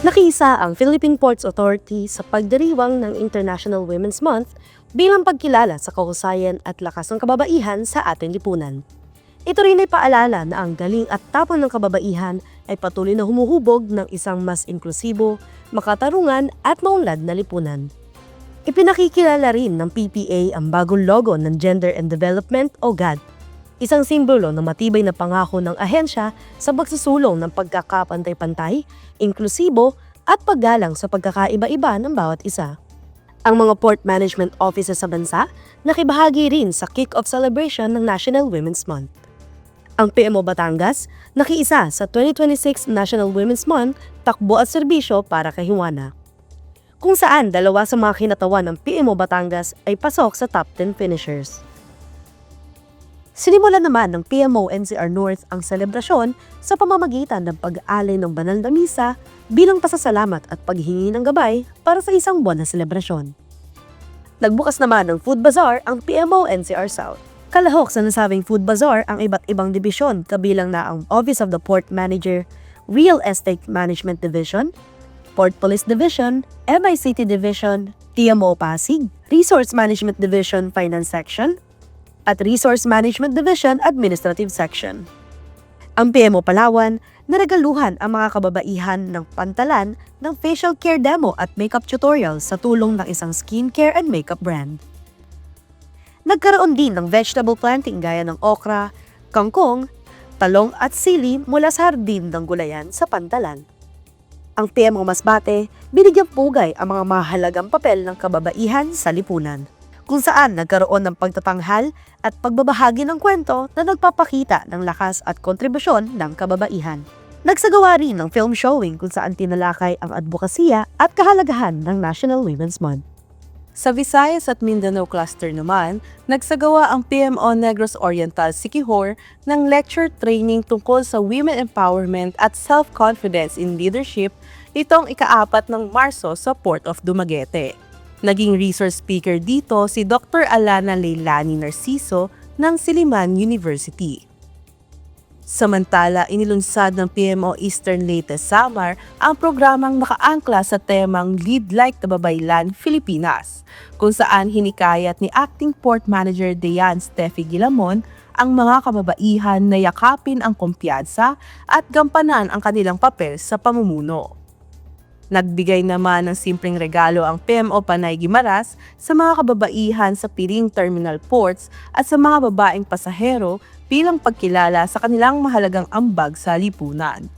Nakiisa ang Philippine Ports Authority sa pagdiriwang ng International Women's Month bilang pagkilala sa kahusayan at lakas ng kababaihan sa ating lipunan. Ito rin ay paalala na ang galing at tapang ng kababaihan ay patuloy na humuhubog ng isang mas inklusibo, makatarungan at maunlad na lipunan. Ipinakikilala rin ng PPA ang bagong logo ng Gender and Development o GAD, isang simbolo ng matibay na pangako ng ahensya sa pagsusulong ng pagkakapantay-pantay, inklusibo at paggalang sa pagkakaiba-iba ng bawat isa. Ang mga port management offices sa bansa nakibahagi rin sa kick-off celebration ng National Women's Month. Ang PMO Batangas nakiisa sa 2026 National Women's Month Takbo at Serbisyo para kay Juana, kung saan dalawa sa mga kinatawan ng PMO Batangas ay pasok sa top 10 finishers. Sinimulan naman ng PMO NCR North ang selebrasyon sa pamamagitan ng pag-aalay ng banal na misa bilang pasasalamat at paghingi ng gabay para sa isang buwan na selebrasyon. Nagbukas naman ng Food Bazaar ang PMO NCR South. Kalahok sa nasabing Food Bazaar ang iba't ibang dibisyon kabilang na ang Office of the Port Manager, Real Estate Management Division, Port Police Division, MICT Division, TMO Pasig, Resource Management Division Finance Section, at Resource Management Division Administrative Section. Ang PMO Palawan, naregaluhan ang mga kababaihan ng pantalan ng facial care demo at makeup tutorial sa tulong ng isang skincare and makeup brand. Nagkaroon din ng vegetable planting gaya ng okra, kangkong, talong at sili mula sa hardin ng gulayan sa pantalan. Ang PMO Masbate, binigyang pugay ang mga mahalagang papel ng kababaihan sa lipunan, kung saan nagkaroon ng pagtatanghal at pagbabahagi ng kwento na nagpapakita ng lakas at kontribusyon ng kababaihan. Nagsagawa rin ng film showing kung saan tinalakay ang advokasya at kahalagahan ng National Women's Month. Sa Visayas at Mindanao Cluster naman, nagsagawa ang PMO Negros Oriental Siquijor ng lecture training tungkol sa women empowerment at self-confidence in leadership nitong ika-4 ng Marso sa Port of Dumaguete. Naging resource speaker dito si Dr. Alana Leilani Narciso ng Silliman University. Samantala, inilunsad ng PMO Eastern Leyte Samar ang programang nakaangkla sa temang Lead Like Kababaylan, Filipinas, kung saan hinikayat ni Acting Port Manager Dean Steffi Gilamon ang mga kababaihan na yakapin ang kumpiyansa at gampanan ang kanilang papel sa pamumuno. Nagbigay naman ng simpleng regalo ang PMO Panay Guimaras sa mga kababaihan sa piling terminal ports at sa mga babaeng pasahero bilang pagkilala sa kanilang mahalagang ambag sa lipunan.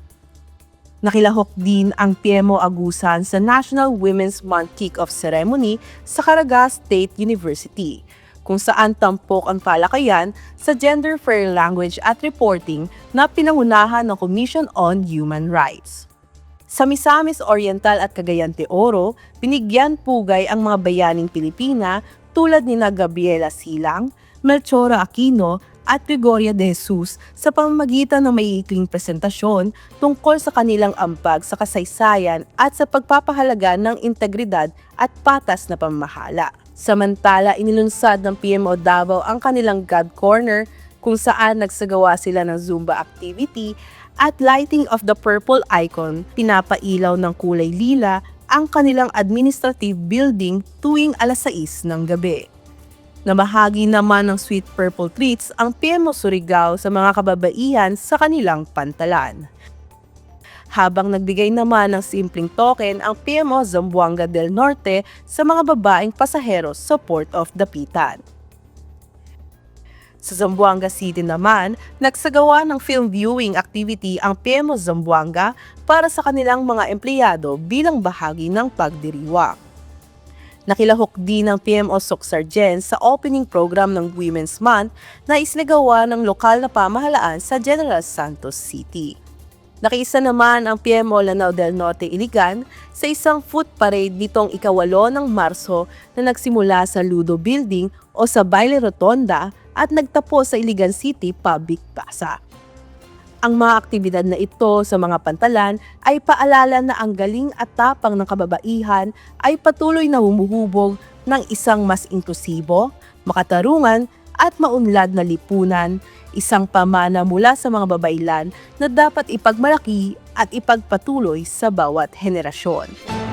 Nakilahok din ang PMO Agusan sa National Women's Month Kick-Off Ceremony sa Caraga State University, kung saan tampok ang talakayan sa Gender Fair Language at Reporting na pinangunahan ng Commission on Human Rights. Sa Misamis Oriental at Cagayan de Oro, binigyan pugay ang mga bayaning Pilipina tulad ni Gabriela Silang, Melchora Aquino at Gregoria de Jesus sa pamamagitan ng maiikling presentasyon tungkol sa kanilang ambag sa kasaysayan at sa pagpapahalaga ng integridad at patas na pamamahala. Samantala, inilunsad ng PMO Davao ang kanilang God Corner kung saan nagsagawa sila ng Zumba activity at lighting of the purple icon, pinapailaw ng kulay lila ang kanilang administrative building tuwing 6:00 ng gabi. Namahagi naman ng sweet purple treats ang PMO Surigao sa mga kababaihan sa kanilang pantalan. Habang nagbigay naman ng simpleng token ang PMO Zamboanga del Norte sa mga babaeng pasahero sa Port of Dapitan. Sa Zamboanga City naman, nagsagawa ng film viewing activity ang PMO Zamboanga para sa kanilang mga empleyado bilang bahagi ng pagdiriwang. Nakilahok din ng PMO Socsargen sa opening program ng Women's Month na isinagawa ng lokal na pamahalaan sa General Santos City. Nakiisa naman ang PMO Lanao del Norte Iligan sa isang foot parade nitong ika-8 ng Marso na nagsimula sa Ludo Building o sa Baile Rotonda at nagtapos sa Iligan City Public Plaza. Ang mga aktibidad na ito sa mga pantalan ay paalala na ang galing at tapang ng kababaihan ay patuloy na humuhubog ng isang mas inklusibo, makatarungan at maunlad na lipunan, isang pamana mula sa mga babaylan na dapat ipagmalaki at ipagpatuloy sa bawat henerasyon.